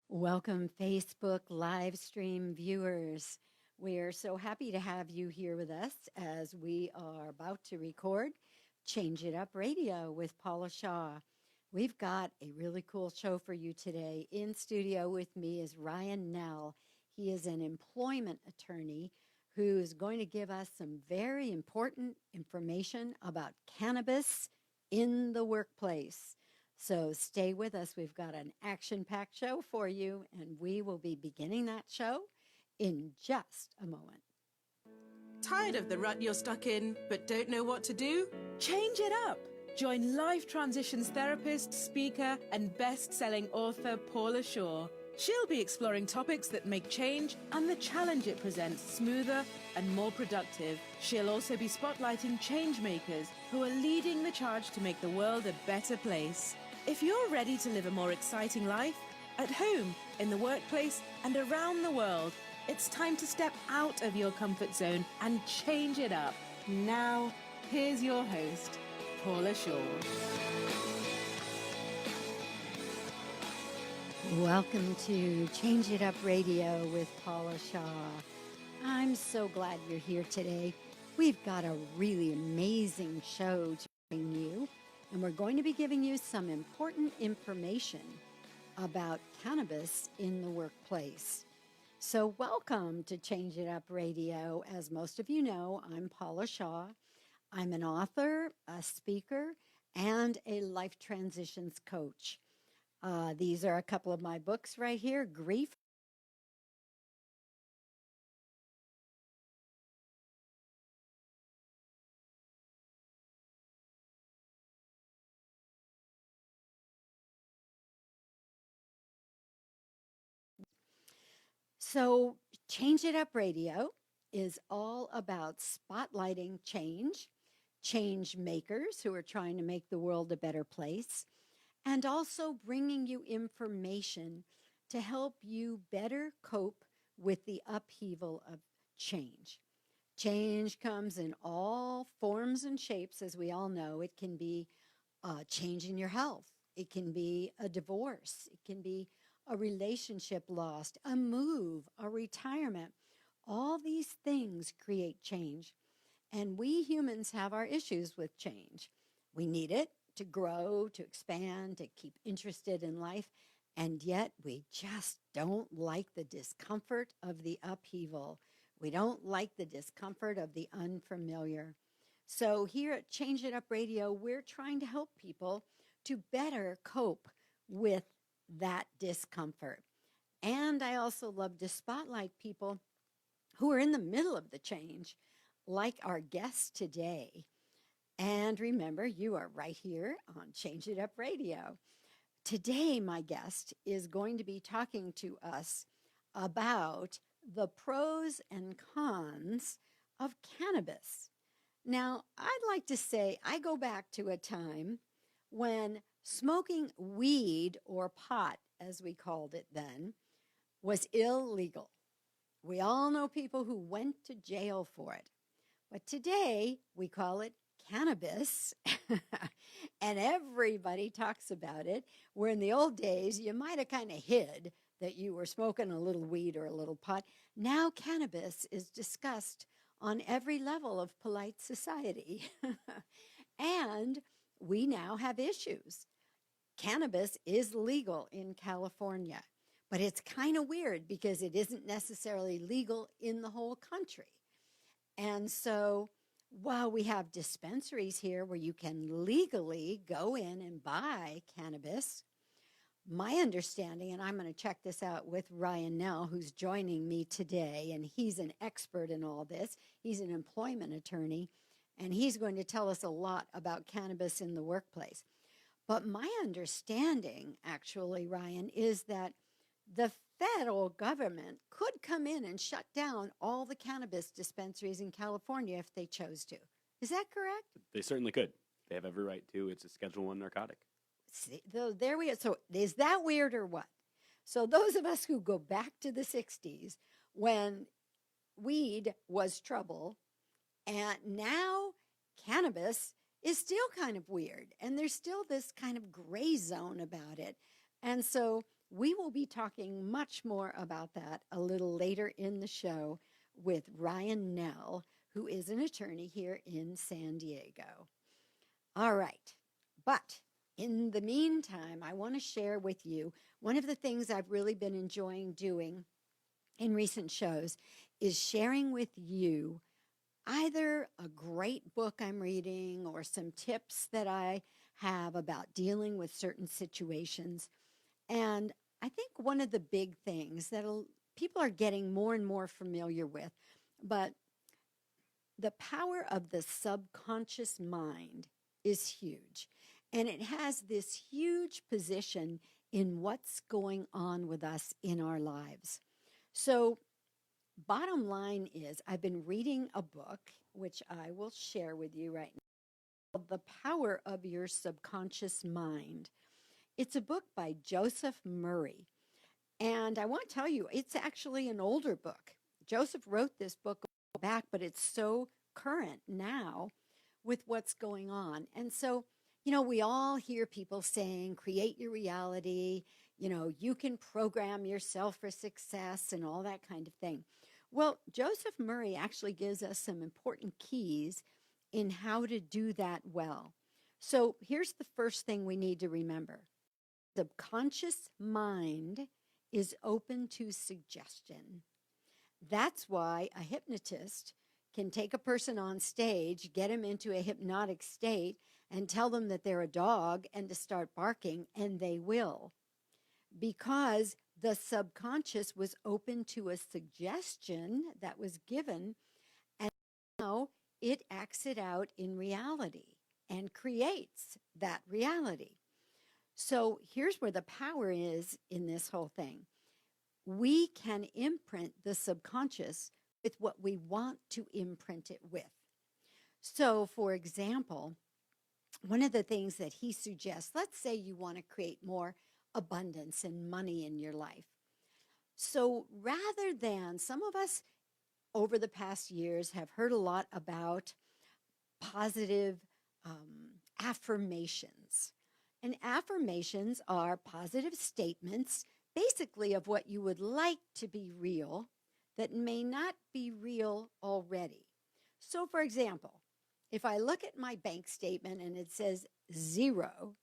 Welcome, Facebook live stream viewers. We're so happy to have you here with us as we are about to record Change It Up Radio with Paula Shaw. We've got a really cool show for you today. In studio with me is Ryan Nell. He is an employment attorney who is going to give us some very important information about cannabis in the workplace. So stay with us. We've got an action-packed show for you, and we will be beginning that show in just a moment. Tired of the rut you're stuck in, but don't know what to do? Change it up. Join life transitions therapist, speaker, and best-selling author Paula Shaw. She'll be exploring topics that make change and the challenge it presents smoother and more productive. She'll also be spotlighting change makers who are leading the charge to make the world a better place. If you're ready to live a more exciting life, at home, in the workplace, and around the world, it's time to step out of your comfort zone and change it up. Now, here's your host, Paula Shaw. Welcome to Change It Up Radio with Paula Shaw. I'm so glad you're here today. We've got a really amazing show to bring you, and we're going to be giving you some important information about cannabis in the workplace. So welcome to Change It Up Radio. As most of you know, I'm Paula Shaw. I'm an author, a speaker, and a life transitions coach. These are a couple of my books right here, Grief. So Change It Up Radio is all about spotlighting change makers who are trying to make the world a better place, and also bringing you information to help you better cope with the upheaval of change. Change comes in all forms and shapes, as we all know. It can be a change in your health. It can be a divorce. It can be a relationship lost, a move, a retirement. All these things create change. And we humans have our issues with change. We need it to grow, to expand, to keep interested in life. And yet we just don't like the discomfort of the upheaval. We don't like the discomfort of the unfamiliar. So here at Change It Up Radio, we're trying to help people to better cope with that discomfort. And I also love to spotlight people who are in the middle of the change, like our guest today. And remember, you are right here on Change It Up Radio. Today, my guest is going to be talking to us about the pros and cons of cannabis. Now, I'd like to say I go back to a time when smoking weed, or pot, as we called it then, was illegal. We all know people who went to jail for it. But today, we call it cannabis, and everybody talks about it, where in the old days, you might have kind of hid that you were smoking a little weed or a little pot. Now cannabis is discussed on every level of polite society. And we now have issues. Cannabis is legal in California, but it's kind of weird because it isn't necessarily legal in the whole country. And so while we have dispensaries here where you can legally go in and buy cannabis, my understanding, and I'm going to check this out with Ryan Nell, who's joining me today, and he's an expert in all this. He's an employment attorney, and he's going to tell us a lot about cannabis in the workplace. But my understanding, actually, Ryan, is that the federal government could come in and shut down all the cannabis dispensaries in California if they chose to. Is that correct? They certainly could. They have every right to. It's a Schedule I narcotic. See, there we are. So is that weird or what? So those of us who go back to the 60s when weed was trouble, and now cannabis is still kind of weird, and there's still this kind of gray zone about it. And so We will be talking much more about that a little later in the show with Ryan Nell, who is an attorney here in San Diego. All right. But in the meantime, I want to share with you one of the things I've really been enjoying doing in recent shows is sharing with you either a great book I'm reading or some tips that I have about dealing with certain situations. And I think one of the big things that people are getting more and more familiar with, but the power of the subconscious mind is huge. And it has this huge position in what's going on with us in our lives. So, bottom line is, I've been reading a book, which I will share with you right now, The Power of Your Subconscious Mind. It's a book by Joseph Murray. And I want to tell you, it's actually an older book. Joseph wrote this book back, but it's so current now with what's going on. And so, we all hear people saying, create your reality, you can program yourself for success and all that kind of thing. Well, Joseph Murray actually gives us some important keys in how to do that well. So here's the first thing we need to remember. The subconscious mind is open to suggestion. That's why a hypnotist can take a person on stage, get him into a hypnotic state, and tell them that they're a dog and to start barking, and they will. Because the subconscious was open to a suggestion that was given, and now it acts it out in reality and creates that reality. So here's where the power is in this whole thing. We can imprint the subconscious with what we want to imprint it with. So, for example, one of the things that he suggests, let's say you want to create more abundance and money in your life. So rather than, some of us over the past years have heard a lot about positive affirmations. And affirmations are positive statements, basically of what you would like to be real that may not be real already. So, for example, if I look at my bank statement and it says 0,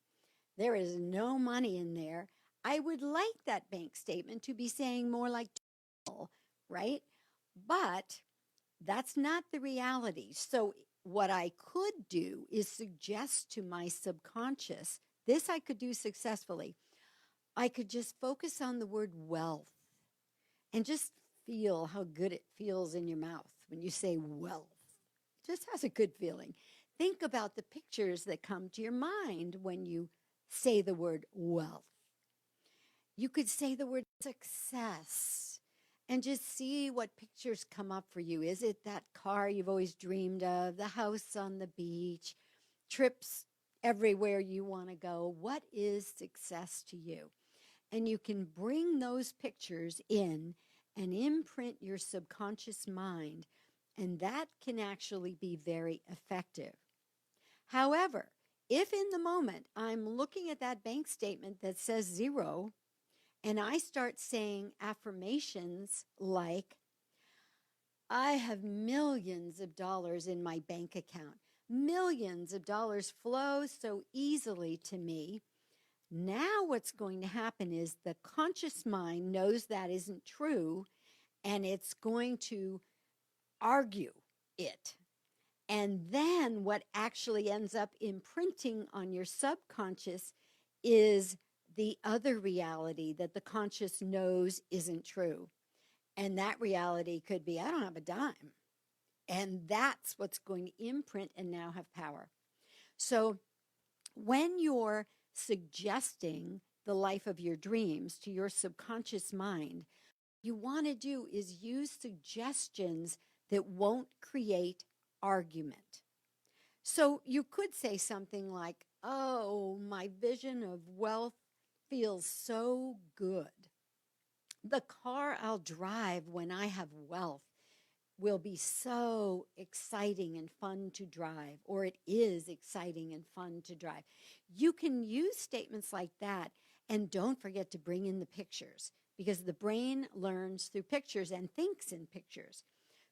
there is no money in there, I would like that bank statement to be saying more like 2, right? But that's not the reality. So what I could do is suggest to my subconscious, this I could do successfully. I could just focus on the word wealth and just feel how good it feels in your mouth when you say wealth. It just has a good feeling. Think about the pictures that come to your mind when you say the word wealth. You could say the word success and just see what pictures come up for you. Is it that car you've always dreamed of, the house on the beach, trips everywhere you want to go? What is success to you? And you can bring those pictures in and imprint your subconscious mind, and that can actually be very effective. However, if in the moment I'm looking at that bank statement that says 0, and I start saying affirmations like, I have millions of dollars in my bank account, millions of dollars flow so easily to me. Now what's going to happen is the conscious mind knows that isn't true, and it's going to argue it. And then what actually ends up imprinting on your subconscious is the other reality that the conscious knows isn't true. And that reality could be, I don't have a dime. And that's what's going to imprint and now have power. So when you're suggesting the life of your dreams to your subconscious mind, what you want to do is use suggestions that won't create argument. So you could say something like, oh, my vision of wealth feels so good. The car I'll drive when I have wealth will be so exciting and fun to drive, or it is exciting and fun to drive. You can use statements like that, And don't forget to bring in the pictures, because the brain learns through pictures and thinks in pictures.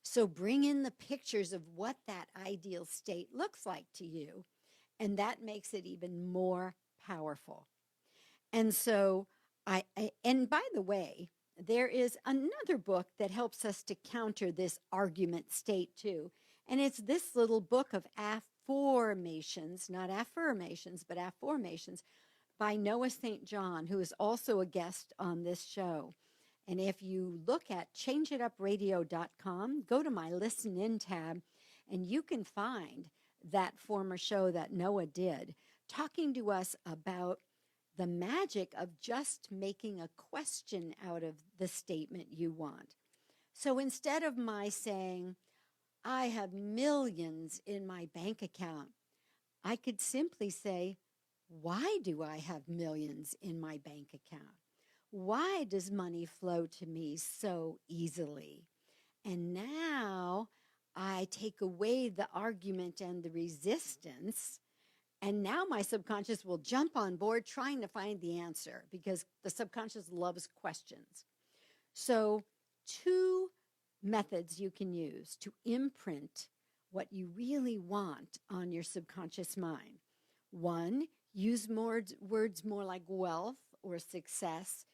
So bring in the pictures of what that ideal state looks like to you, and that makes it even more powerful. And so and by the way, there is another book that helps us to counter this argument state too. And it's this little book of afformations, not affirmations, but afformations, by Noah St. John, who is also a guest on this show. And if you look at changeitupradio.com, go to my listen in tab, and you can find that former show that Noah did, talking to us about the magic of just making a question out of the statement you want. So instead of my saying, I have millions in my bank account, I could simply say, why do I have millions in my bank account? Why does money flow to me so easily? And now I take away the argument and the resistance. And now my subconscious will jump on board trying to find the answer, because the subconscious loves questions. So 2 methods you can use to imprint what you really want on your subconscious mind. 1, use words more like wealth or success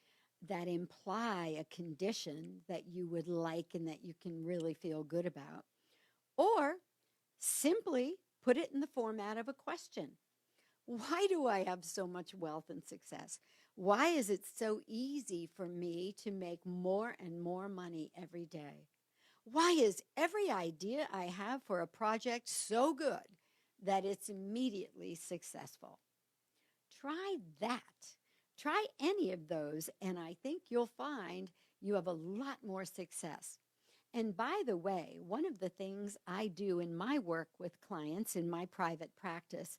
that imply a condition that you would like and that you can really feel good about. Or simply put it in the format of a question. Why do I have so much wealth and success? Why is it so easy for me to make more and more money every day? Why is every idea I have for a project so good that it's immediately successful? Try that. Try any of those, and I think you'll find you have a lot more success. And by the way, one of the things I do in my work with clients in my private practice,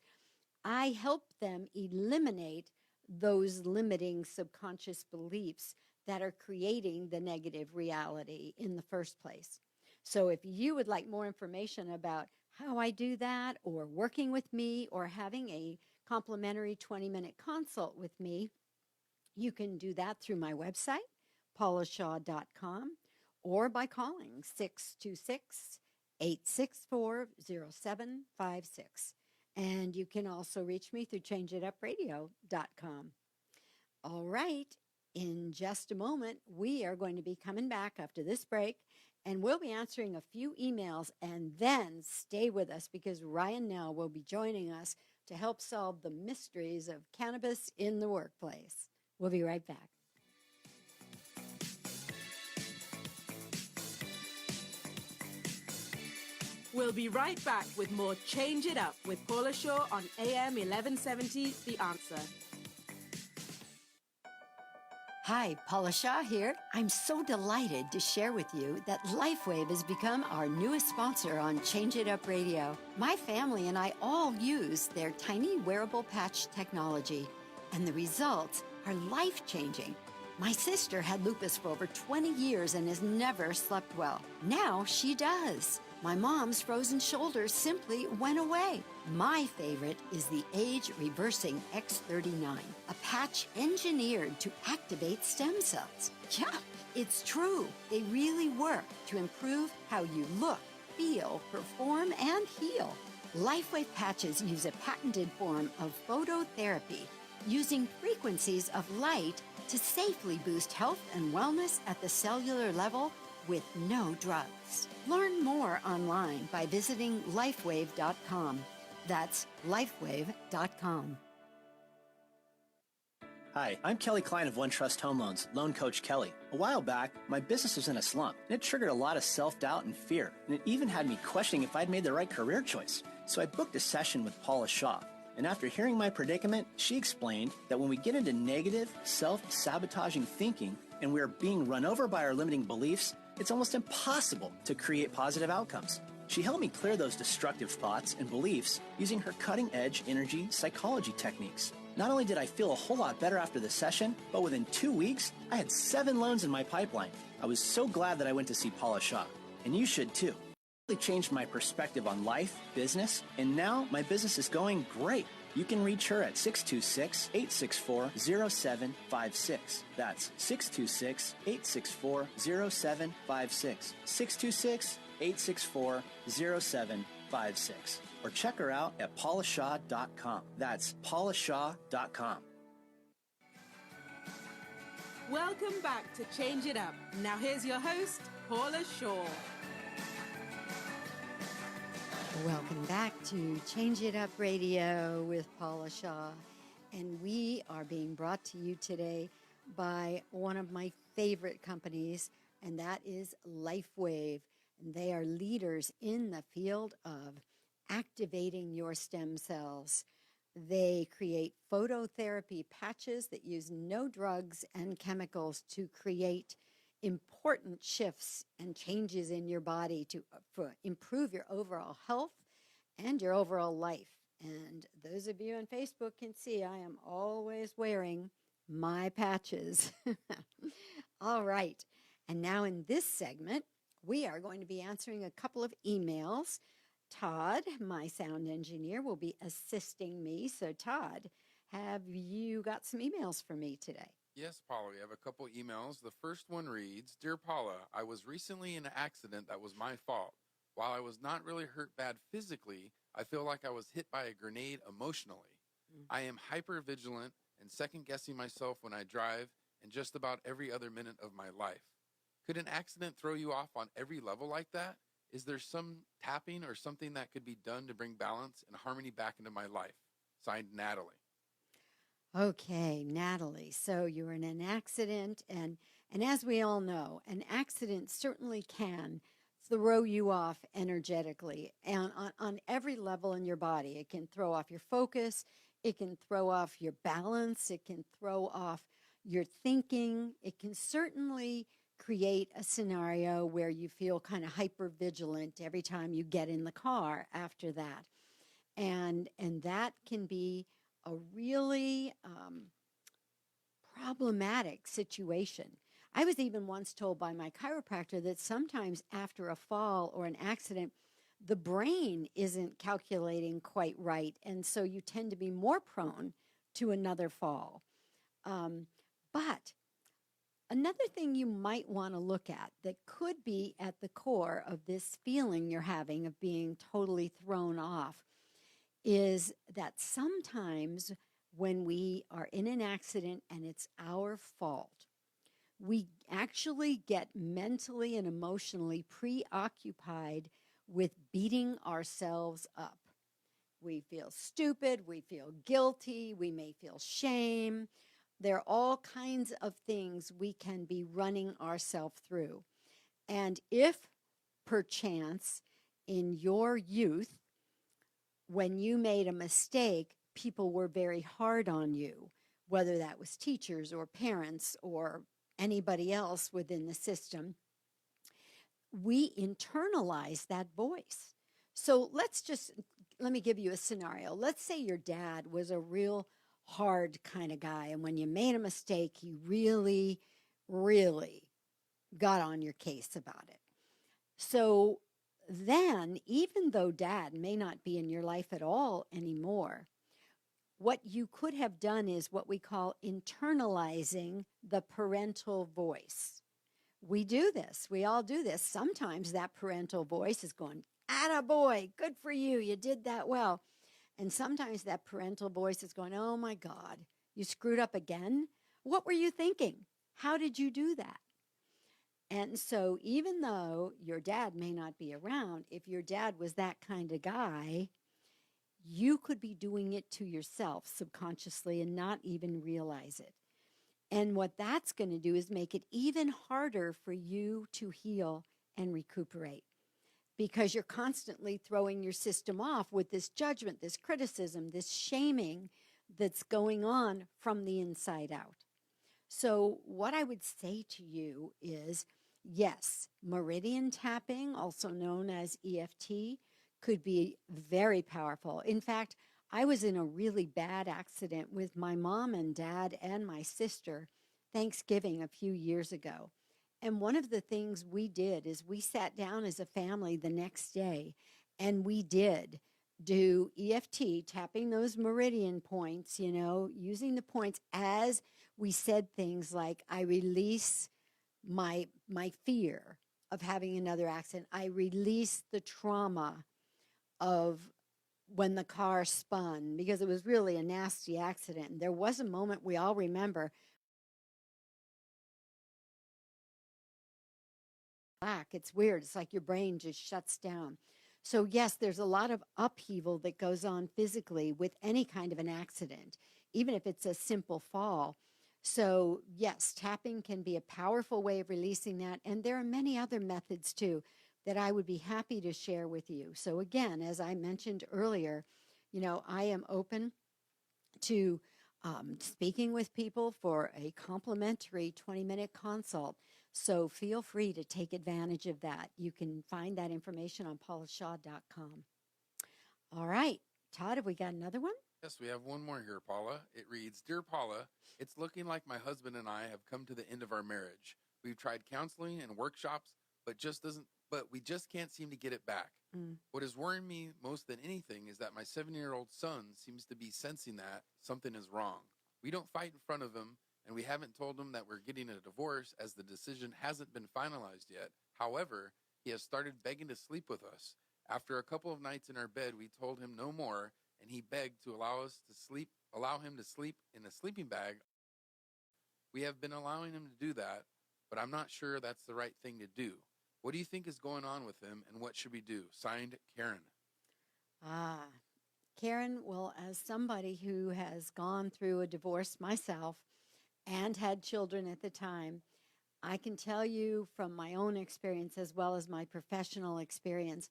I help them eliminate those limiting subconscious beliefs that are creating the negative reality in the first place. So if you would like more information about how I do that, or working with me, or having a complimentary 20-minute consult with me, you can do that through my website, paulashaw.com, or by calling 626-864-0756. And you can also reach me through changeitupradio.com. All right, in just a moment, we are going to be coming back after this break, and we'll be answering a few emails, and then stay with us, because Ryan Nell will be joining us to help solve the mysteries of cannabis in the workplace. We'll be right back. We'll be right back with more Change It Up with Paula Shaw on AM 1170, The Answer. Hi, Paula Shaw here. I'm so delighted to share with you that LifeWave has become our newest sponsor on Change It Up Radio. My family and I all use their tiny wearable patch technology, and the results are life-changing. My sister had lupus for over 20 years and has never slept well. Now she does. My mom's frozen shoulders simply went away. My favorite is the age-reversing X39, a patch engineered to activate stem cells. Yeah, it's true. They really work to improve how you look, feel, perform, and heal. LifeWave patches use a patented form of phototherapy, using frequencies of light to safely boost health and wellness at the cellular level with no drugs. Learn more online by visiting lifewave.com. That's lifewave.com. Hi, I'm Kelly Klein of One Trust Home Loans, Loan Coach Kelly. A while back, my business was in a slump, and it triggered a lot of self-doubt and fear, and it even had me questioning if I'd made the right career choice. So I booked a session with Paula Shaw, and after hearing my predicament, she explained that when we get into negative, self-sabotaging thinking, and we are being run over by our limiting beliefs, it's almost impossible to create positive outcomes. She helped me clear those destructive thoughts and beliefs using her cutting-edge energy psychology techniques. Not only did I feel a whole lot better after the session, but within 2 weeks, I had 7 loans in my pipeline. I was so glad that I went to see Paula Shaw, and you should too. It really changed my perspective on life, business, and now my business is going great. You can reach her at 626-864-0756. That's 626-864-0756. 626-864-0756. Or check her out at paulashaw.com. That's paulashaw.com. Welcome back to Change It Up. Now here's your host, Paula Shaw. Welcome back to Change It Up Radio with Paula Shaw. And we are being brought to you today by one of my favorite companies, and that is LifeWave. And they are leaders in the field of activating your stem cells. They create phototherapy patches that use no drugs and chemicals to create important shifts and changes in your body to improve your overall health and your overall life. And those of you on Facebook can see I am always wearing my patches. All right. And now in this segment, we are going to be answering a couple of emails. Todd, my sound engineer, will be assisting me. So Todd, have you got some emails for me today? Yes, Paula, we have a couple emails. The first one reads, Dear Paula, I was recently in an accident that was my fault. While I was not really hurt bad physically, I feel like I was hit by a grenade emotionally. I am hyper-vigilant and second-guessing myself when I drive and just about every other minute of my life. Could an accident throw you off on every level like that? Is there some tapping or something that could be done to bring balance and harmony back into my life? Signed, Natalie. Okay, Natalie. So you were in an accident, and as we all know, an accident certainly can throw you off energetically and on every level in your body. It can throw off your focus. It can throw off your balance. It can throw off your thinking. It can certainly create a scenario where you feel kind of hyper vigilant every time you get in the car after that. And that can be a really problematic situation. I was even once told by my chiropractor that sometimes after a fall or an accident, the brain isn't calculating quite right. And so you tend to be more prone to another fall. But another thing you might want to look at that could be at the core of this feeling you're having of being totally thrown off is that sometimes when we are in an accident and it's our fault, we actually get mentally and emotionally preoccupied with beating ourselves up. We feel stupid, we feel guilty, we may feel shame. There are all kinds of things we can be running ourselves through. And if perchance in your youth, when you made a mistake, people were very hard on you, whether that was teachers or parents or anybody else within the system, we internalize that voice. So let me give you a scenario. Let's say your dad was a real hard kind of guy, and when you made a mistake, he really, really got on your case about it. So then, even though dad may not be in your life at all anymore, what you could have done is what we call internalizing the parental voice. We do this. We all do this. Sometimes that parental voice is going, attaboy, good for you. You did that well. And sometimes that parental voice is going, oh my God, you screwed up again? What were you thinking? How did you do that? And so even though your dad may not be around, if your dad was that kind of guy, you could be doing it to yourself subconsciously and not even realize it. And what that's going to do is make it even harder for you to heal and recuperate, because you're constantly throwing your system off with this judgment, this criticism, this shaming that's going on from the inside out. So what I would say to you is, yes, meridian tapping, also known as EFT, could be very powerful. In fact, I was in a really bad accident with my mom and dad and my sister Thanksgiving a few years ago. And one of the things we did is we sat down as a family the next day and we did do EFT, tapping those meridian points, using the points as we said things like, I release my fear of having another accident. I release the trauma of when the car spun, because it was really a nasty accident. And there was a moment we all remember. It's weird. It's like your brain just shuts down. So yes, there's a lot of upheaval that goes on physically with any kind of an accident, even if it's a simple fall. So yes, tapping can be a powerful way of releasing that. And there are many other methods too that I would be happy to share with you. So again, as I mentioned earlier, I am open to speaking with people for a complimentary 20-minute consult. So feel free to take advantage of that. You can find that information on paulashaw.com. All right, Todd, have we got another one? Yes, we have one more here, Paula. It reads, Dear Paula, it's looking like my husband and I have come to the end of our marriage. We've tried counseling and workshops, but we just can't seem to get it back. What is worrying me most than anything is that my 7-year-old son seems to be sensing that something is wrong. We don't fight in front of him, and we haven't told him that we're getting a divorce as the decision hasn't been finalized yet. However, he has started begging to sleep with us. After a couple of nights in our bed, we told him no more, and he begged to allow him to sleep in a sleeping bag. We have been allowing him to do that, but I'm not sure that's the right thing to do. What do you think is going on with him, and what should we do? Signed, Karen. Karen, well, as somebody who has gone through a divorce myself and had children at the time, I can tell you from my own experience as well as my professional experience,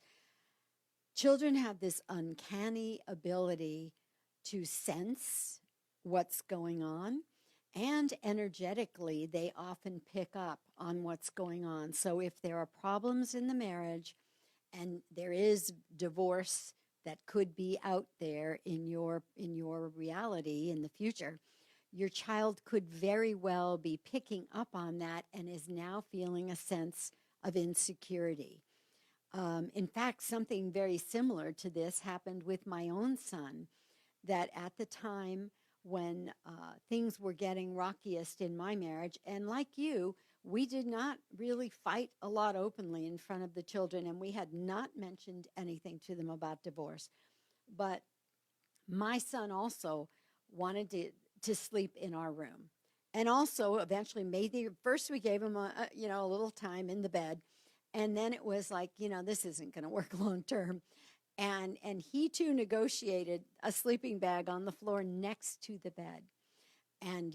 children have this uncanny ability to sense what's going on, and energetically, they often pick up on what's going on. So if there are problems in the marriage and there is divorce that could be out there in your reality in the future, your child could very well be picking up on that and is now feeling a sense of insecurity. In fact, something very similar to this happened with my own son, that at the time when things were getting rockiest in my marriage, and like you, we did not really fight a lot openly in front of the children, and we had not mentioned anything to them about divorce. But my son also wanted to sleep in our room, and also eventually first we gave him a little time in the bed, and then it was like, this isn't going to work long term. And he too negotiated a sleeping bag on the floor next to the bed. And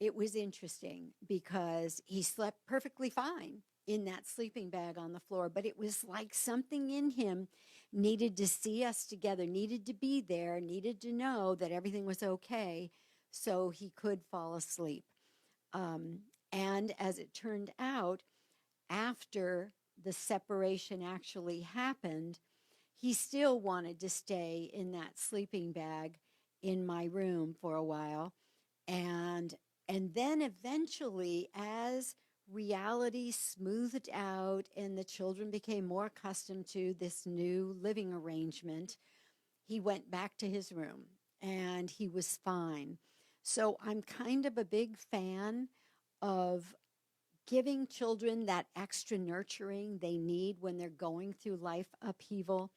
it was interesting because he slept perfectly fine in that sleeping bag on the floor, but it was like something in him needed to see us together, needed to be there, needed to know that everything was okay so he could fall asleep. And as it turned out, after the separation actually happened, he still wanted to stay in that sleeping bag in my room for a while. And then eventually, as reality smoothed out and the children became more accustomed to this new living arrangement, he went back to his room and he was fine. So I'm kind of a big fan of giving children that extra nurturing they need when they're going through life upheaval,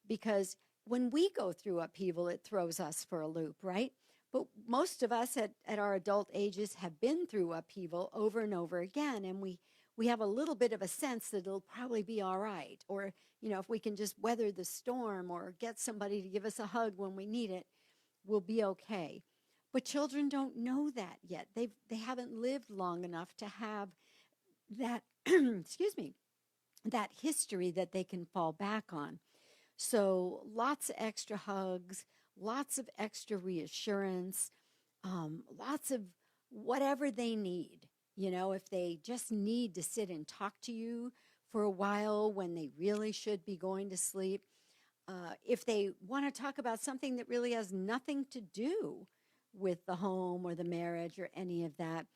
because when we go through upheaval, it throws us for a loop, right? But most of us at our adult ages have been through upheaval over and over again, and we have a little bit of a sense that it'll probably be all right, or if we can just weather the storm or get somebody to give us a hug when we need it, we'll be okay. But children don't know that yet. They haven't lived long enough to have that excuse me, that history that they can fall back on. So lots of extra hugs, lots of extra reassurance, lots of whatever they need. If they just need to sit and talk to you for a while when they really should be going to sleep, if they want to talk about something that really has nothing to do with the home or the marriage or any of that,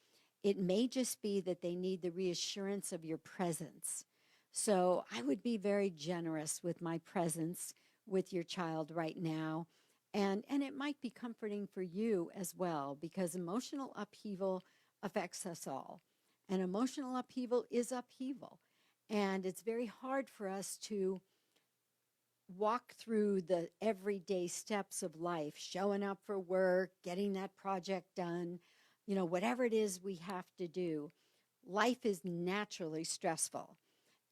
it may just be that they need the reassurance of your presence. So I would be very generous with my presence with your child right now. And it might be comforting for you as well, because emotional upheaval affects us all. And emotional upheaval is upheaval. And it's very hard for us to walk through the everyday steps of life, showing up for work, getting that project done, whatever it is we have to do. Life is naturally stressful.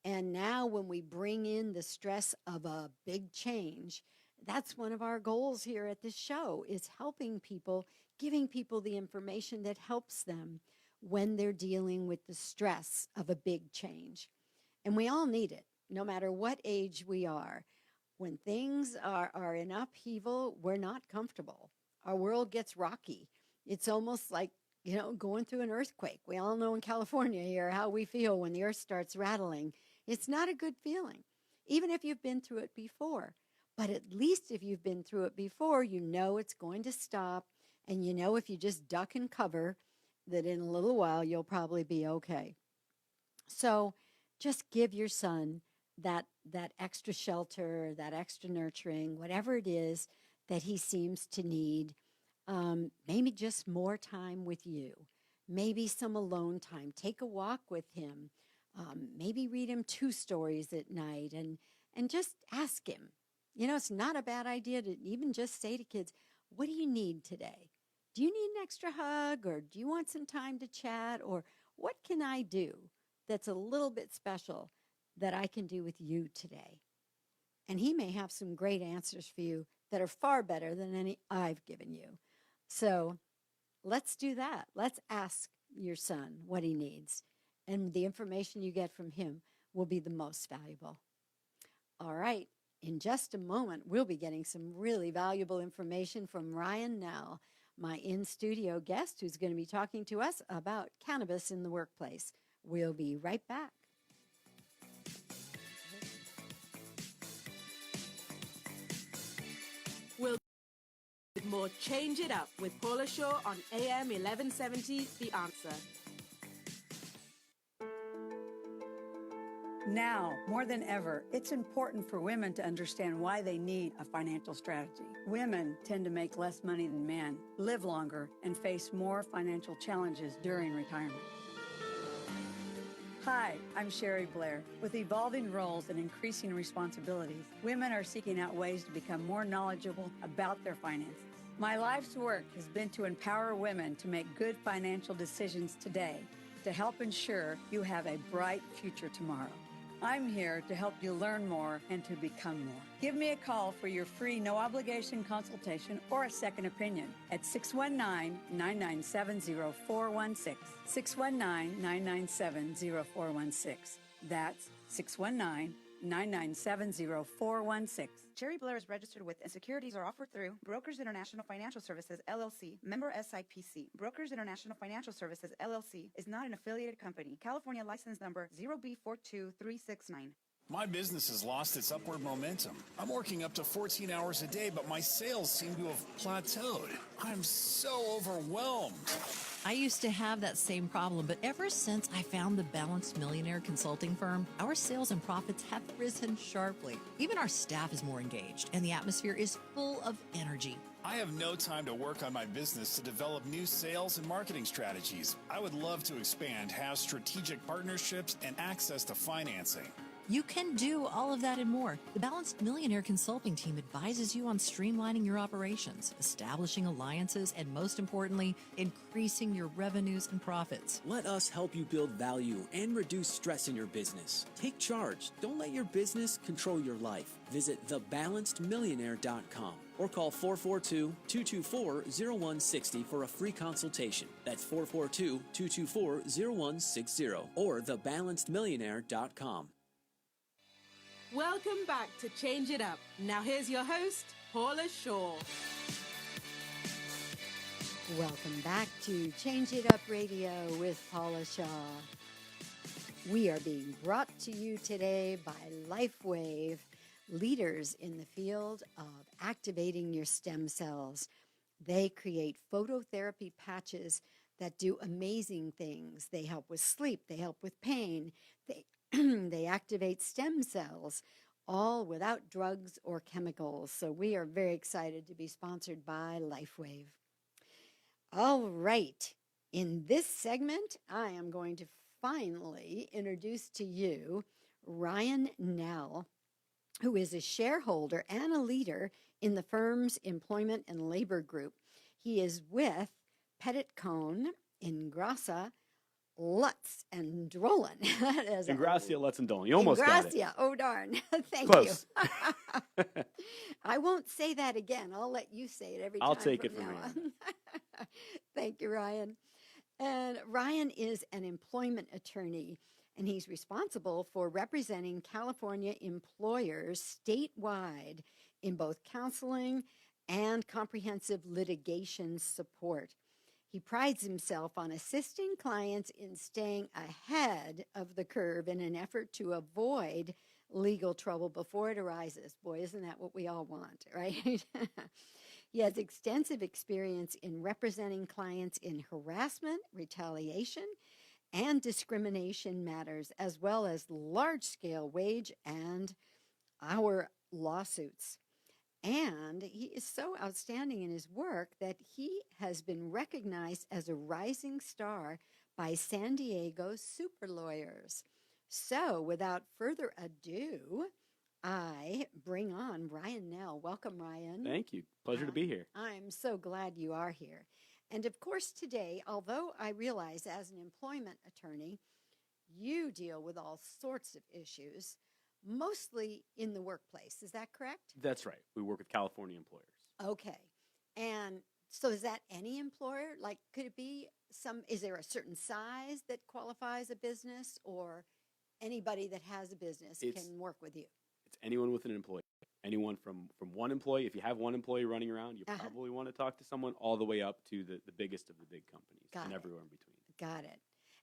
And now when we bring in the stress of a big change, that's one of our goals here at this show, is helping people, giving people the information that helps them when they're dealing with the stress of a big change. And we all need it, no matter what age we are. When things are in upheaval, we're not comfortable. Our world gets rocky. It's almost like, going through an earthquake. We all know in California here how we feel when the earth starts rattling. It's not a good feeling, even if you've been through it before. But at least if you've been through it before, you know it's going to stop. And if you just duck and cover, that in a little while you'll probably be okay. So just give your son that extra shelter, that extra nurturing, whatever it is that he seems to need. Maybe just more time with you, maybe some alone time. Take a walk with him. Maybe read him 2 stories at night and just ask him. It's not a bad idea to even just say to kids, what do you need today? Do you need an extra hug, or do you want some time to chat, or what can I do that's a little bit special that I can do with you today? And he may have some great answers for you that are far better than any I've given you. So let's do that. Let's ask your son what he needs, and the information you get from him will be the most valuable. All right. In just a moment, we'll be getting some really valuable information from Ryan Nell, my in-studio guest, who's going to be talking to us about cannabis in the workplace. We'll be right back. We'll with more Change It Up with Paula Shaw on AM 1170, The Answer. Now, more than ever, it's important for women to understand why they need a financial strategy. Women tend to make less money than men, live longer, and face more financial challenges during retirement. Hi, I'm Sherry Blair. With evolving roles and increasing responsibilities, women are seeking out ways to become more knowledgeable about their finances. My life's work has been to empower women to make good financial decisions today to help ensure you have a bright future tomorrow. I'm here to help you learn more and to become more. Give me a call for your free no-obligation consultation or a second opinion at 619-997-0416. 619-997-0416. That's 619-997-0416. Sherry Blair is registered with and securities are offered through Brokers International Financial Services, LLC, member SIPC. Brokers International Financial Services, LLC is not an affiliated company. California license number 0B42369. My business has lost its upward momentum. I'm working up to 14 hours a day, but my sales seem to have plateaued. I'm so overwhelmed. I used to have that same problem, but ever since I found the Balanced Millionaire consulting firm, our sales and profits have risen sharply. Even our staff is more engaged, and the atmosphere is full of energy. I have no time to work on my business to develop new sales and marketing strategies. I would love to expand, have strategic partnerships, and access to financing. You can do all of that and more. The Balanced Millionaire Consulting Team advises you on streamlining your operations, establishing alliances, and most importantly, increasing your revenues and profits. Let us help you build value and reduce stress in your business. Take charge. Don't let your business control your life. Visit thebalancedmillionaire.com or call 442-224-0160 for a free consultation. That's 442-224-0160 or thebalancedmillionaire.com. Welcome back to Change It Up. Now here's your host, Paula Shaw. Welcome back to Change It Up Radio with Paula Shaw. We are being brought to you today by LifeWave, leaders in the field of activating your stem cells. They create phototherapy patches that do amazing things. They help with sleep. They help with pain. They activate stem cells, all without drugs or chemicals. So we are very excited to be sponsored by LifeWave. All right. In this segment, I am going to finally introduce to you Ryan Nell, who is a shareholder and a leader in the firm's employment and labor group. He is with Pettit, Kohn, Ingrassia, Lutz, and Dolin. Ingrassia, Lutz, and Dolin. You almost got it. Ingrassia. Oh, darn. Thank Close. you. I won't say that again. I'll let you say it every time. I'll take it from now here. on. Thank you, Ryan. And Ryan is an employment attorney, and he's responsible for representing California employers statewide in both counseling and comprehensive litigation support. He prides himself on assisting clients in staying ahead of the curve in an effort to avoid legal trouble before it arises. Boy, isn't that what we all want, right? He has extensive experience in representing clients in harassment, retaliation, and discrimination matters, as well as large-scale wage and hour lawsuits. And he is so outstanding in his work that he has been recognized as a rising star by San Diego super lawyers. So without further ado, I bring on Ryan Nell. Welcome, Ryan. Thank you. Pleasure to be here. I'm so glad you are here. And of course, today, although I realize as an employment attorney, you deal with all sorts of issues, mostly in the workplace. Is that correct? That's right. We work with California employers. Okay. And so is that any employer? Like, could it be is there a certain size that qualifies a business, or anybody that has a business can work with you? It's anyone with an employee. Anyone from one employee. If you have one employee running around, you probably want to talk to someone, all the way up to the biggest of the big companies everywhere in between. Got it.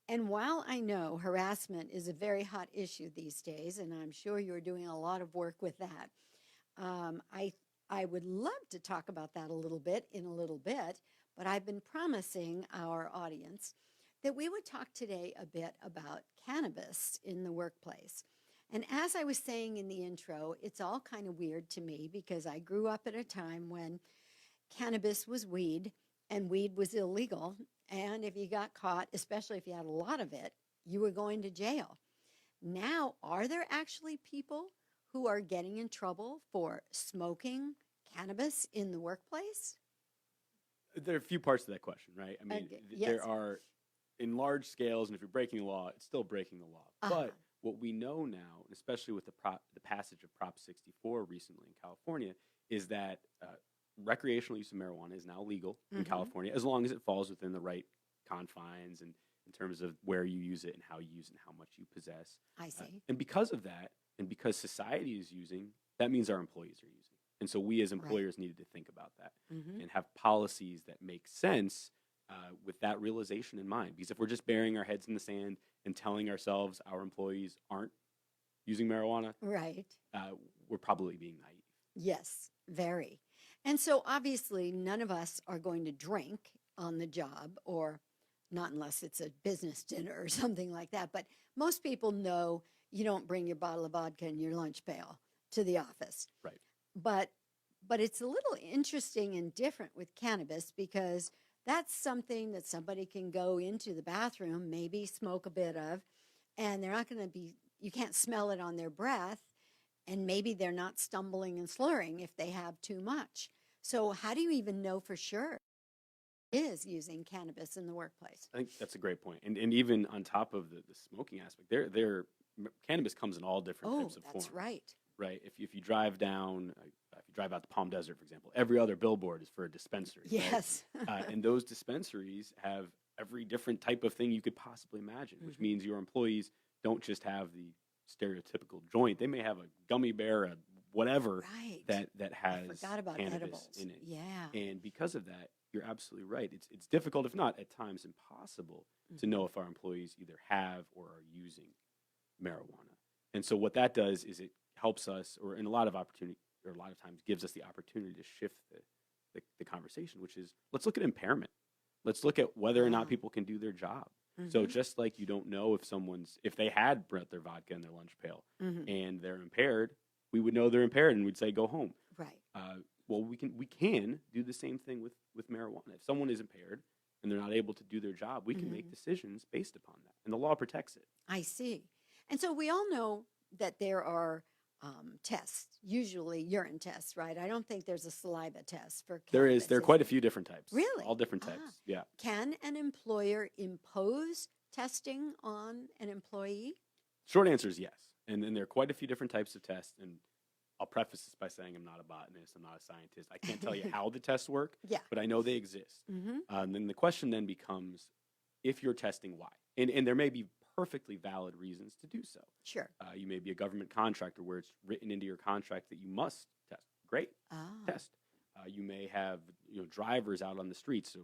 And while I know harassment is a very hot issue these days, and I'm sure you're doing a lot of work with that, I would love to talk about that a little bit, but I've been promising our audience that we would talk today a bit about cannabis in the workplace. And as I was saying in the intro, it's all kind of weird to me because I grew up at a time when cannabis was weed and weed was illegal. And if you got caught, especially if you had a lot of it, you were going to jail. Now, are there actually people who are getting in trouble for smoking cannabis in the workplace? There are a few parts to that question, right? I mean, yes. There are, in large scales, and if you're breaking the law, it's still breaking the law. But what we know now, and especially with the passage of Prop 64 recently in California, is that recreational use of marijuana is now legal in California, as long as it falls within the right confines and in terms of where you use it and how you use it and how much you possess. I see. And because of that, and because society is using, that means our employees are using. And so we as employers needed to think about that and have policies that make sense with that realization in mind. Because if we're just burying our heads in the sand and telling ourselves our employees aren't using marijuana, we're probably being naive. Yes, very. And so obviously none of us are going to drink on the job, or not unless it's a business dinner or something like that. But most people know you don't bring your bottle of vodka in your lunch pail to the office. Right. But it's a little interesting and different with cannabis because that's something that somebody can go into the bathroom, maybe smoke a bit of, and they're not going to you can't smell it on their breath, and maybe they're not stumbling and slurring if they have too much. So how do you even know for sure is using cannabis in the workplace? I think that's a great point. And even on top of the smoking aspect, cannabis comes in all different types of forms. That's right. Right. If you drive down, if you drive out to Palm Desert, for example, every other billboard is for a dispensary. Yes. Right? And those dispensaries have every different type of thing you could possibly imagine, which means your employees don't just have the stereotypical joint. They may have a gummy bear, a whatever that has cannabis edibles in it. Yeah. And because of that, you're absolutely right. It's difficult, if not at times impossible, to know if our employees either have or are using marijuana. And so what that does is it helps us, or in a lot of times gives us the opportunity to shift the conversation, which is, let's look at impairment. Let's look at whether or not people can do their job. So just like you don't know if they had brought their vodka in their lunch pail and they're impaired, we would know they're impaired and we'd say, go home. Right. Well, we can do the same thing with marijuana. If someone is impaired and they're not able to do their job, we can make decisions based upon that. And the law protects it. I see. And so we all know that there are tests, usually urine tests, right? I don't think there's a saliva test for cannabis. There are quite a few different types. Really? All different types, yeah. Can an employer impose testing on an employee? Short answer is yes. And then there are quite a few different types of tests. And I'll preface this by saying I'm not a botanist, I'm not a scientist. I can't tell you how the tests work, but I know they exist. Then the question then becomes, if you're testing, why? And there may be perfectly valid reasons to do so. Sure. You may be a government contractor where it's written into your contract that you must test. Great, test. You may have drivers out on the streets, so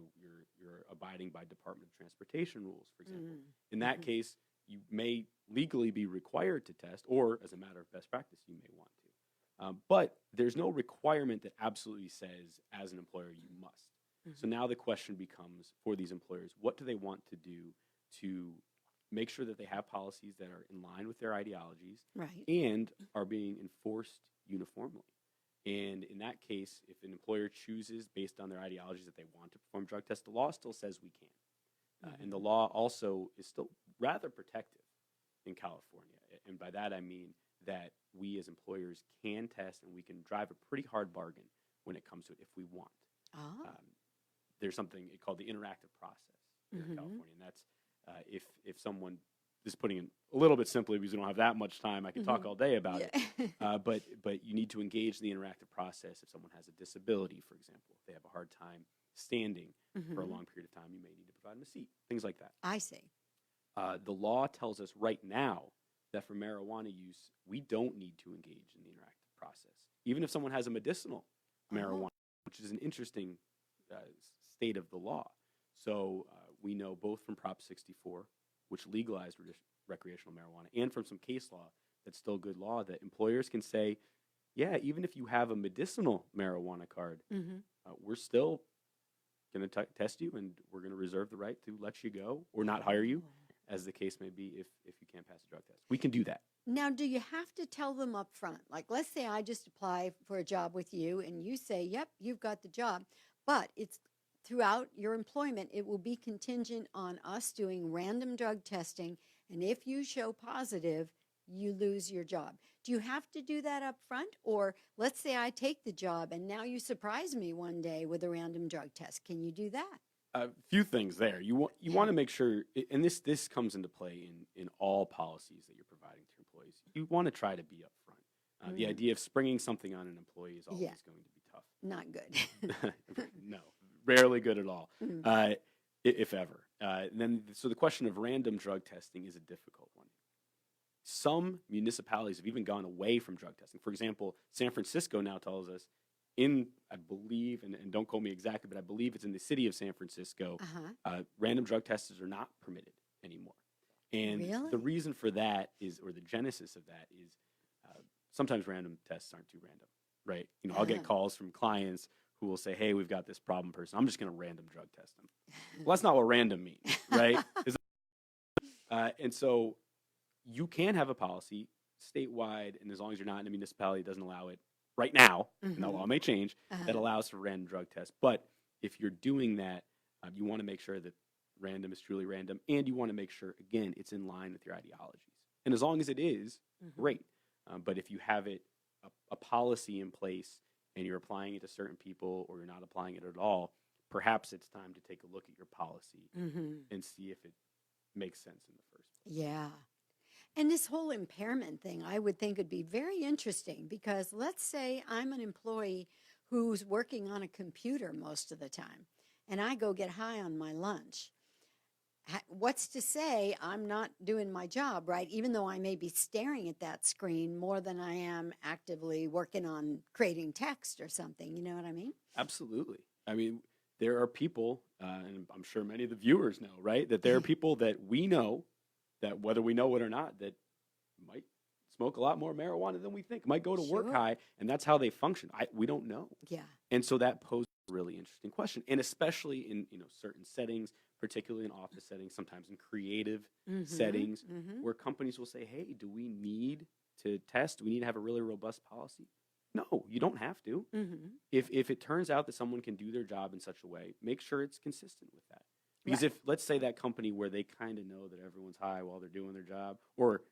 you're abiding by Department of Transportation rules, for example. In that case, you may legally be required to test, or as a matter of best practice, you may want to. But there's no requirement that absolutely says, as an employer, you must. So now the question becomes, for these employers, what do they want to do to make sure that they have policies that are in line with their ideologies and are being enforced uniformly? And in that case, if an employer chooses based on their ideologies that they want to perform drug tests, the law still says we can. And the law also is still rather protective in California. And by that, I mean that we as employers can test and we can drive a pretty hard bargain when it comes to it if we want. There's something called the interactive process here in California. And that's if someone, just putting it a little bit simply because we don't have that much time, I could talk all day about it. But you need to engage in the interactive process if someone has a disability, for example. If they have a hard time standing for a long period of time, you may need to provide them a seat, things like that. I see. The law tells us right now that for marijuana use, we don't need to engage in the interactive process. Even if someone has a medicinal marijuana, which is an interesting state of the law. So we know both from Prop 64, which legalized recreational marijuana, and from some case law that's still good law, that employers can say, yeah, even if you have a medicinal marijuana card, we're still going to test you, and we're going to reserve the right to let you go or not hire you, as the case may be, if you can't pass a drug test. We can do that. Now, do you have to tell them up front? Like, let's say I just apply for a job with you, and you say, yep, you've got the job, but it's throughout your employment, it will be contingent on us doing random drug testing, and if you show positive, you lose your job. Do you have to do that up front? Or let's say I take the job, and now you surprise me one day with a random drug test. Can you do that? A few things there. You want to make sure, and this comes into play in all policies that you're providing to employees. You want to try to be upfront. The idea of springing something on an employee is always going to be tough. Not good. No, rarely good at all, if ever. So the question of random drug testing is a difficult one. Some municipalities have even gone away from drug testing. For example, San Francisco now tells us I believe, and don't quote me exactly, but I believe it's in the city of San Francisco, random drug tests are not permitted anymore. And the reason for that is, or the genesis of that is, sometimes random tests aren't too random, right? I'll get calls from clients who will say, hey, we've got this problem person. I'm just going to random drug test them. Well, that's not what random means, right? And so you can have a policy statewide, and as long as you're not in a municipality that doesn't allow it right now, and the law may change, that allows for random drug tests. But if you're doing that, you want to make sure that random is truly random, and you want to make sure, again, it's in line with your ideologies. And as long as it is, great. But if you have a policy in place and you're applying it to certain people or you're not applying it at all, perhaps it's time to take a look at your policy and see if it makes sense in the first place. Yeah. And this whole impairment thing, I would think would be very interesting because let's say I'm an employee who's working on a computer most of the time and I go get high on my lunch. What's to say I'm not doing my job, right? Even though I may be staring at that screen more than I am actively working on creating text or something. You know what I mean? Absolutely. I mean, there are people, and I'm sure many of the viewers know, right, that there are people that we know that whether we know it or not, that might smoke a lot more marijuana than we think, might go to work high, and that's how they function. We don't know. Yeah. And so that poses a really interesting question, and especially in certain settings, particularly in office settings, sometimes in creative settings, where companies will say, hey, do we need to test? Do we need to have a really robust policy? No, you don't have to. If it turns out that someone can do their job in such a way, make sure it's consistent with that. Because if, let's say, that company where they kind of know that everyone's high while they're doing their job, or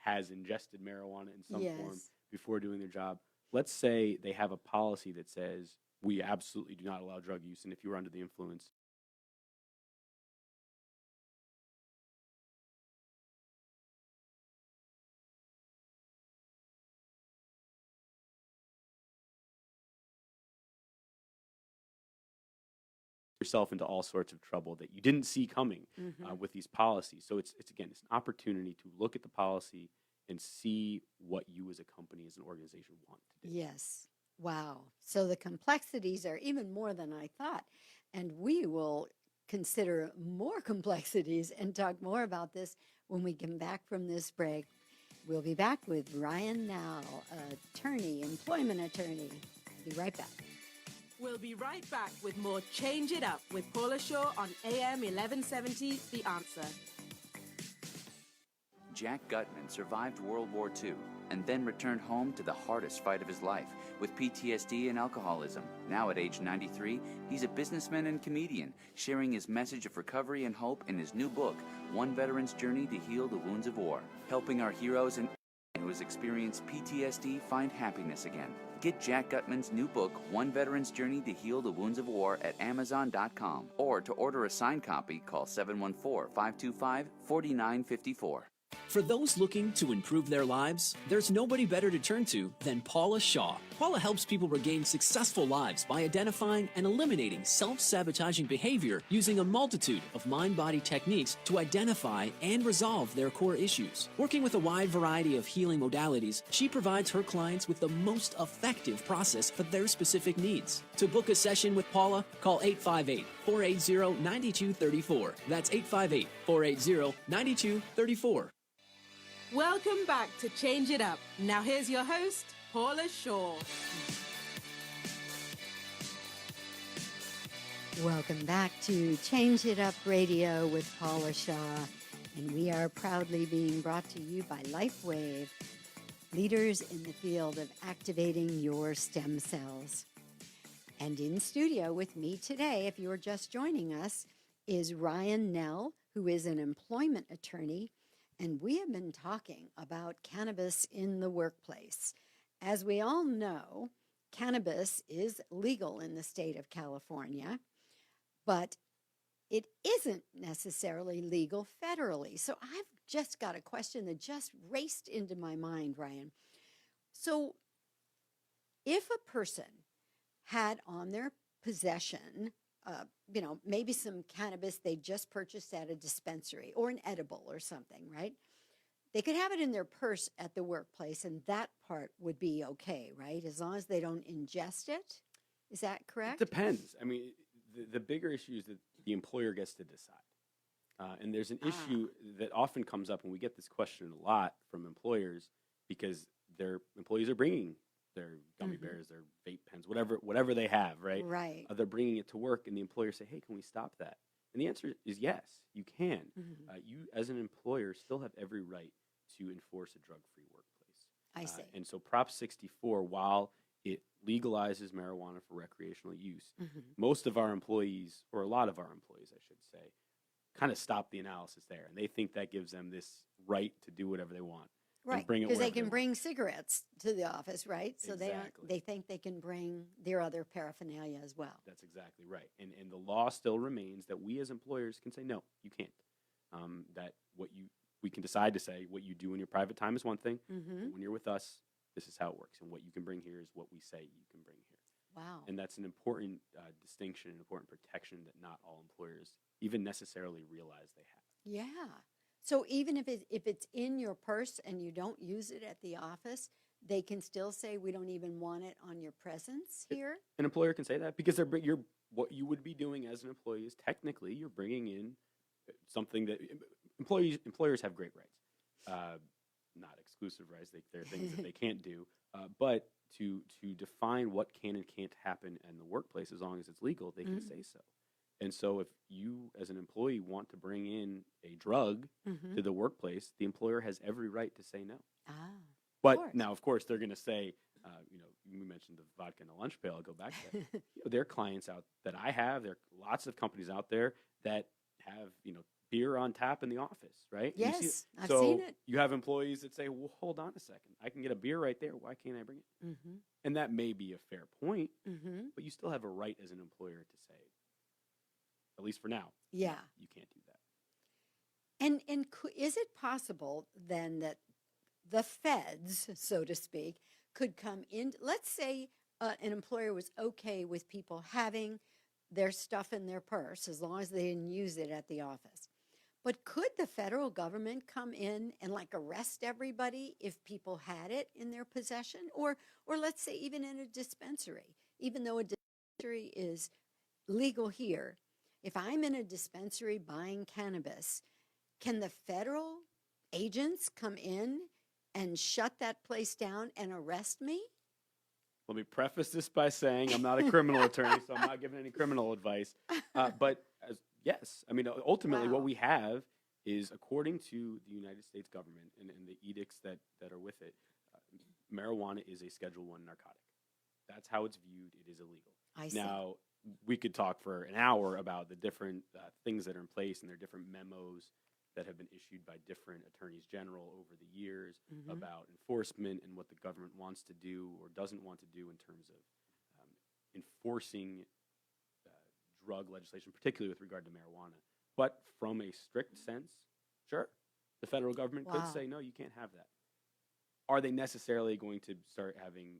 has ingested marijuana in some form before doing their job, let's say they have a policy that says we absolutely do not allow drug use, and if you're under the influence, yourself into all sorts of trouble that you didn't see coming with these policies. So it's again, it's an opportunity to look at the policy and see what you as a company, as an organization, want to do. Yes. Wow. So the complexities are even more than I thought. And we will consider more complexities and talk more about this when we come back from this break. We'll be back with Ryan Nell, attorney, employment attorney. Be right back. We'll be right back with more Change It Up with Paula Shaw on AM 1170, The Answer. Jack Gutman survived World War II and then returned home to the hardest fight of his life with PTSD and alcoholism. Now at age 93, he's a businessman and comedian, sharing his message of recovery and hope in his new book, One Veteran's Journey to Heal the Wounds of War, helping our heroes and who has experienced PTSD find happiness again. Get Jack Gutman's new book, One Veteran's Journey to Heal the Wounds of War, at Amazon.com. Or to order a signed copy, call 714-525-4954. For those looking to improve their lives, there's nobody better to turn to than Paula Shaw. Paula helps people regain successful lives by identifying and eliminating self-sabotaging behavior using a multitude of mind-body techniques to identify and resolve their core issues. Working with a wide variety of healing modalities, she provides her clients with the most effective process for their specific needs. To book a session with Paula, call 858-480-9234. That's 858-480-9234. Welcome back to Change It Up. Now here's your host, Paula Shaw. Welcome back to Change It Up Radio with Paula Shaw. And we are proudly being brought to you by LifeWave, leaders in the field of activating your stem cells. And in studio with me today, if you're just joining us, is Ryan Nell, who is an employment attorney. And we have been talking about cannabis in the workplace. As we all know, cannabis is legal in the state of California, but it isn't necessarily legal federally. So I've just got a question that just raced into my mind, Ryan. So if a person had on their possession, maybe some cannabis they just purchased at a dispensary or an edible or something, right? They could have it in their purse at the workplace, and that part would be okay, right? As long as they don't ingest it. Is that correct? It depends. I mean, the bigger issue is that the employer gets to decide. And there's an issue that often comes up, and we get this question a lot from employers because their employees are bringing their gummy bears, their vape pens, whatever they have, right? Right. They're bringing it to work, and the employer say, hey, can we stop that? And the answer is yes, you can. You, as an employer, still have every right to enforce a drug-free workplace. I see. And so Prop 64, while it legalizes marijuana for recreational use, most of our employees, or a lot of our employees, I should say, kind of stop the analysis there. And they think that gives them this right to do whatever they want. Right, because they can bring cigarettes to the office, right? So they think they can bring their other paraphernalia as well. That's exactly right. And the law still remains that we as employers can say, no, you can't. That we can decide to say what you do in your private time is one thing. But when you're with us, this is how it works. And what you can bring here is what we say you can bring here. Wow. And that's an important distinction, an important protection that not all employers even necessarily realize they have. Yeah. So even if it's in your purse and you don't use it at the office, they can still say we don't even want it on your presence here? An employer can say that because what you would be doing as an employee is technically you're bringing in something that employers have great rights, not exclusive rights. There are things that they can't do, but to define what can and can't happen in the workplace as long as it's legal, they can say so. And so if you as an employee want to bring in a drug Mm-hmm. to the workplace, the employer has every right to say no. Ah, But course. now, of course, they're going to say, you mentioned the vodka in the lunch pail. I'll go back to that. There are clients out that I have. There are lots of companies out there that have, beer on tap in the office, right? And you see Yes, I've so seen it. you have employees that say, well, hold on a second. I can get a beer right there. Why can't I bring it? Mm-hmm. And that may be a fair point, Mm-hmm. but you still have a right as an employer to say, at least for now, Yeah. you can't do that. And is it possible then that the feds, so to speak, could come in? Let's say an employer was okay with people having their stuff in their purse as long as they didn't use it at the office. But could the federal government come in and like arrest everybody if people had it in their possession? Or let's say even in a dispensary, even though a dispensary is legal here, if I'm in a dispensary buying cannabis, can the federal agents come in and shut that place down and arrest me? Let me preface this by saying I'm not a criminal attorney, so I'm not giving any criminal advice. But yes, I mean, ultimately Wow. what we have is, according to the United States government and the edicts that are with it, marijuana is a Schedule I narcotic. That's how it's viewed. It is illegal. I see. Now, we could talk for an hour about the different things that are in place and their different memos that have been issued by different attorneys general over the years Mhm. about enforcement and what the government wants to do or doesn't want to do in terms of enforcing drug legislation, particularly with regard to marijuana. But from a strict sense, sure, the federal government could Wow. say, no, you can't have that. Are they necessarily going to start having,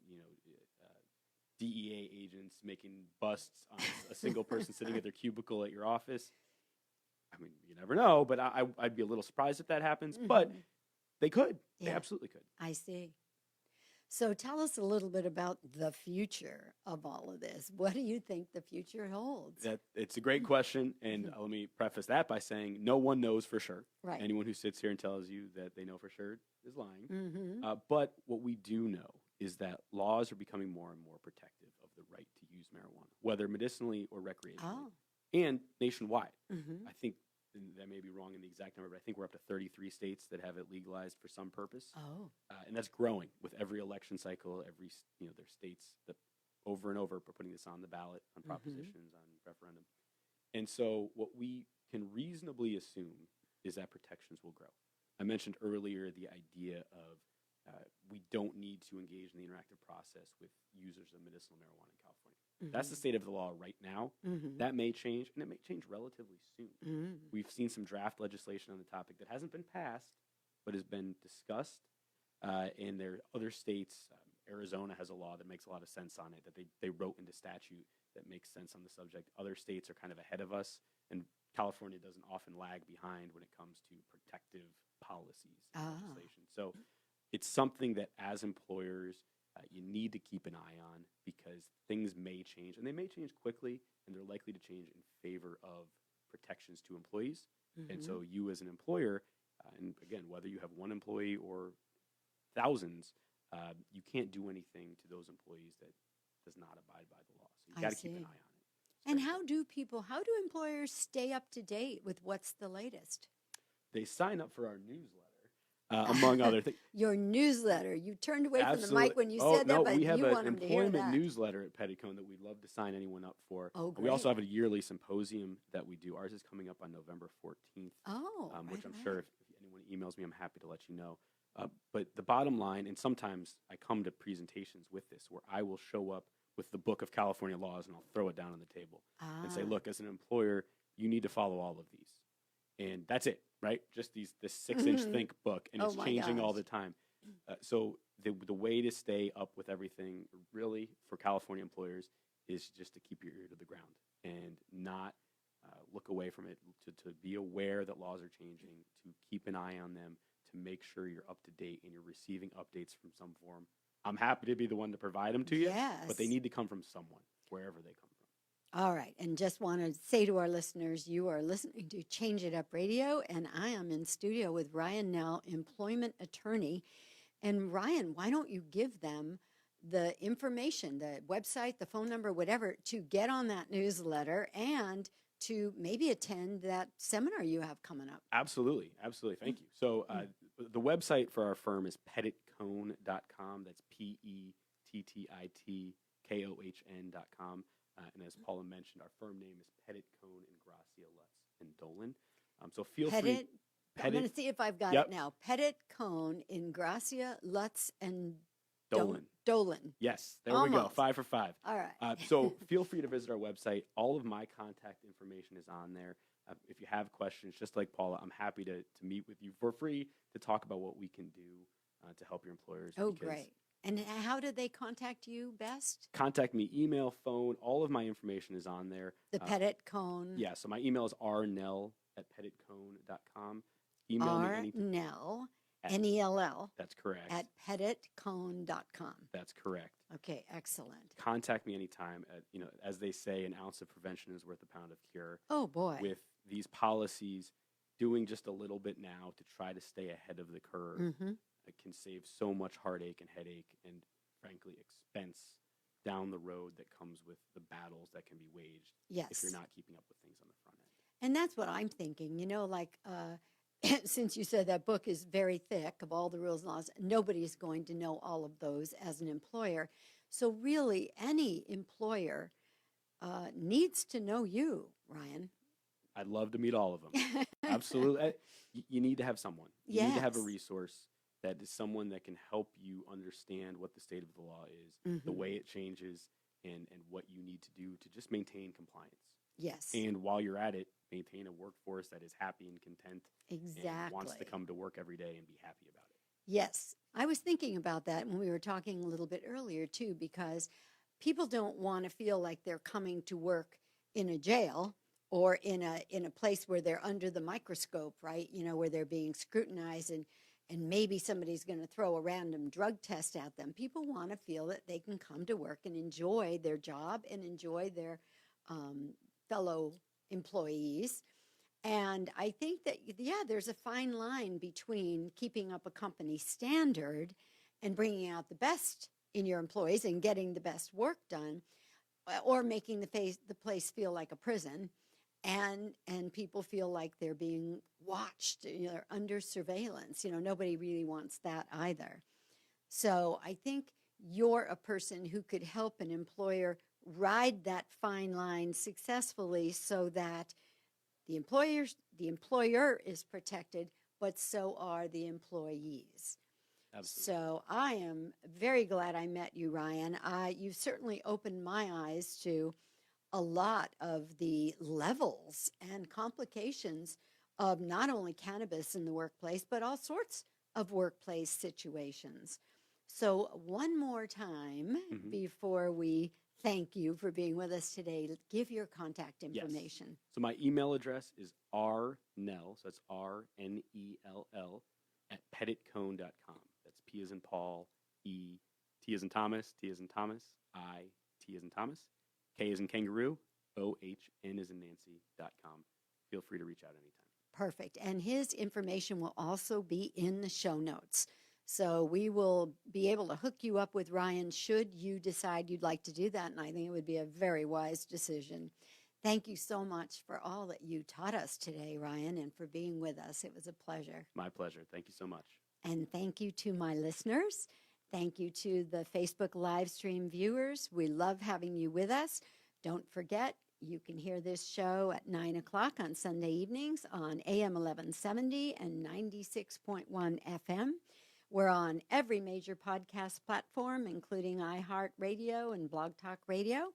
DEA agents making busts on a single person sitting at their cubicle at your office? I mean, you never know, but I'd be a little surprised if that happens. But Mhm. they could. They Yeah. absolutely could. I see. So tell us a little bit about the future of all of this. What do you think the future holds? It's a great question, and let me preface that by saying no one knows for sure. Right. Anyone who sits here and tells you that they know for sure is lying. Mm-hmm. But what we do know is that laws are becoming more and more protective of the right to use marijuana, whether medicinally or recreationally, Oh. and nationwide. Mm-hmm. I think and that may be wrong in the exact number, but I think we're up to 33 states that have it legalized for some purpose. Oh. And that's growing with every election cycle. There's states that over and over are putting this on the ballot, on propositions, on referendum. And so what we can reasonably assume is that protections will grow. I mentioned earlier the idea of we don't need to engage in the interactive process with users of medicinal marijuana in California. That's the state of the law right now. Mm-hmm. That may change, and it may change relatively soon. Mm-hmm. We've seen some draft legislation on the topic that hasn't been passed, but has been discussed. And there are other states. Arizona has a law that makes a lot of sense on it, that they wrote into statute that makes sense on the subject. Other states are kind of ahead of us, and California doesn't often lag behind when it comes to protective policies and legislation. So it's something that as employers, you need to keep an eye on, because things may change, and they may change quickly, and they're likely to change in favor of protections to employees. And so you as an employer, and again, whether you have one employee or thousands, you can't do anything to those employees that does not abide by the law. So you I got to keep an see. eye on it. And how do employers stay up to date with what's the latest? They sign up for our newsletter, among other things. Your newsletter. You turned away from the Absolutely. mic when you Oh, said no, that, but we have you an want them to hear employment that. newsletter at Pettit that we'd love to sign anyone up for. Oh, We also great. have a yearly symposium that we do. Ours is coming up on November 14th, Oh, which right, I'm sure right. if anyone emails me, I'm happy to let you know. But the bottom line, and sometimes I come to presentations with this, where I will show up with the book of California laws and I'll throw it down on the table and say, look, as an employer, you need to follow all of these. And that's it, right? Just this 6-inch think book, and Oh it's my changing all gosh. the time. So the way to stay up with everything, really, for California employers, is just to keep your ear to the ground and not look away from it, to be aware that laws are changing, to keep an eye on them, to make sure you're up to date and you're receiving updates from some form. I'm happy to be the one to provide them to you, but they Yes. need to come from someone, wherever they come from. All right. And just want to say to our listeners, you are listening to Change It Up Radio, and I am in studio with Ryan Nell, employment attorney. And Ryan, why don't you give them the information, the website, the phone number, whatever, to get on that newsletter and to maybe attend that seminar you have coming up. Absolutely. Thank you. So the website for our firm is pettitcohn.com. That's PETTITKOHN.com. And as Paula mentioned, our firm name is Pettit, Kohn, Ingrassia, Lutz, and Dolin. So feel free. I'm going to see if I've got it now. Pettit, Kohn, Ingrassia, Lutz, and Dolin. Yes, there we go. 5 for 5. All right. So feel free to visit our website. All of my contact information is on there. If you have questions, just like Paula, I'm happy to meet with you for free to talk about what we can do to help your employers. Oh, great. And how do they contact you best? Contact me, email, phone. All of my information is on there. The Pettit, Kohn. Yeah, so my email is rnell@pettitcohn.com. Email me anytime. Nell, Nell. That's correct. At pettitcohn.com. That's correct. Okay, excellent. Contact me anytime. As they say, an ounce of prevention is worth a pound of cure. Oh, boy. With these policies, doing just a little bit now to try to stay ahead of the curve, it can save so much heartache and headache and, frankly, expense down the road that comes with the battles that can be waged if you're not keeping up with things on the front end. And that's what I'm thinking. Since you said that book is very thick of all the rules and laws, nobody's going to know all of those as an employer. So really, any employer needs to know you, Ryan. I'd love to meet all of them. Absolutely. You need to have someone. You need to have a resource that is someone that can help you understand what the state of the law is, the way it changes, and what you need to do to just maintain compliance. Yes. And while you're at it, maintain a workforce that is happy and content Exactly. and wants to come to work every day and be happy about it. Yes. I was thinking about that when we were talking a little bit earlier, too, because people don't want to feel like they're coming to work in a jail or in a place where they're under the microscope, right? Where they're being scrutinized and maybe somebody's going to throw a random drug test at them. People want to feel that they can come to work and enjoy their job and enjoy their fellow employees. And I think that, there's a fine line between keeping up a company standard and bringing out the best in your employees and getting the best work done, or making the place feel like a prison and people feel like they're being watched, they're under surveillance. Nobody really wants that either. So I think you're a person who could help an employer ride that fine line successfully so that the employer is protected, but so are the employees. Absolutely. So I am very glad I met you, Ryan. You've certainly opened my eyes to a lot of the levels and complications of not only cannabis in the workplace, but all sorts of workplace situations. So one more time before we thank you for being with us today, give your contact information. Yes. So my email address is rnell, so that's RNELL, at pettitcohn.com. That's P as in Paul, E, T as in Thomas, T as in Thomas, I, T as in Thomas, K as in kangaroo, OHN as in Nancy.com. Feel free to reach out anytime. Perfect. And his information will also be in the show notes. So we will be able to hook you up with Ryan should you decide you'd like to do that. And I think it would be a very wise decision. Thank you so much for all that you taught us today, Ryan, and for being with us. It was a pleasure. My pleasure. Thank you so much. And thank you to my listeners. Thank you to the Facebook live stream viewers. We love having you with us. Don't forget, you can hear this show at 9 o'clock on Sunday evenings on AM 1170 and 96.1 FM. We're on every major podcast platform, including iHeartRadio and Blog Talk Radio.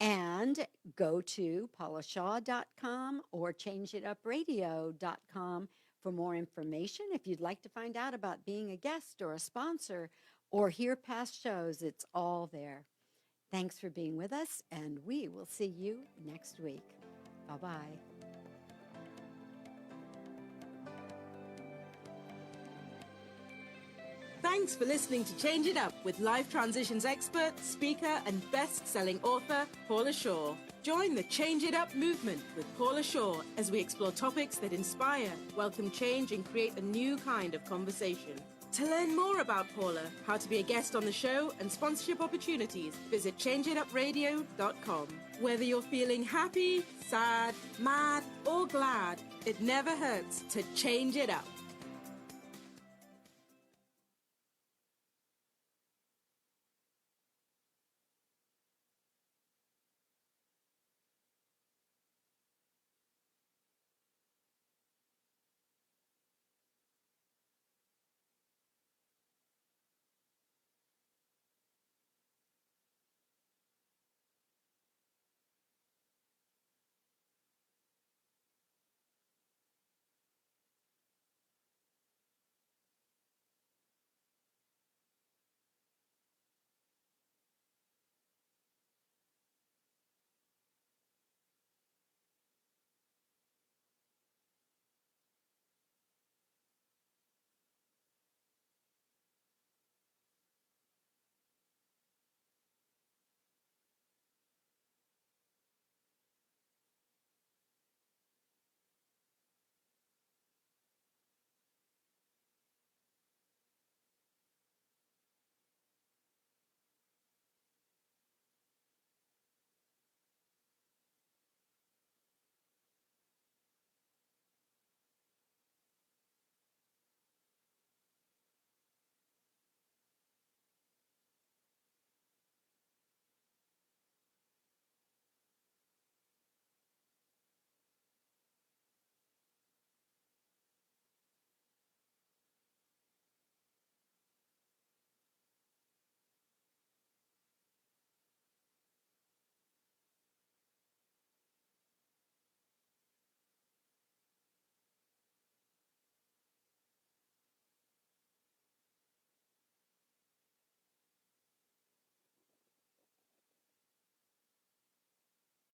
And go to paulashaw.com or changeitupradio.com for more information. If you'd like to find out about being a guest or a sponsor or hear past shows, it's all there. Thanks for being with us, and we will see you next week. Bye-bye. Thanks for listening to Change It Up with life transitions expert, speaker, and best-selling author, Paula Shaw. Join the Change It Up movement with Paula Shaw as we explore topics that inspire, welcome change, and create a new kind of conversation. To learn more about Paula, how to be a guest on the show, and sponsorship opportunities, visit changeitupradio.com. Whether you're feeling happy, sad, mad, or glad, it never hurts to change it up.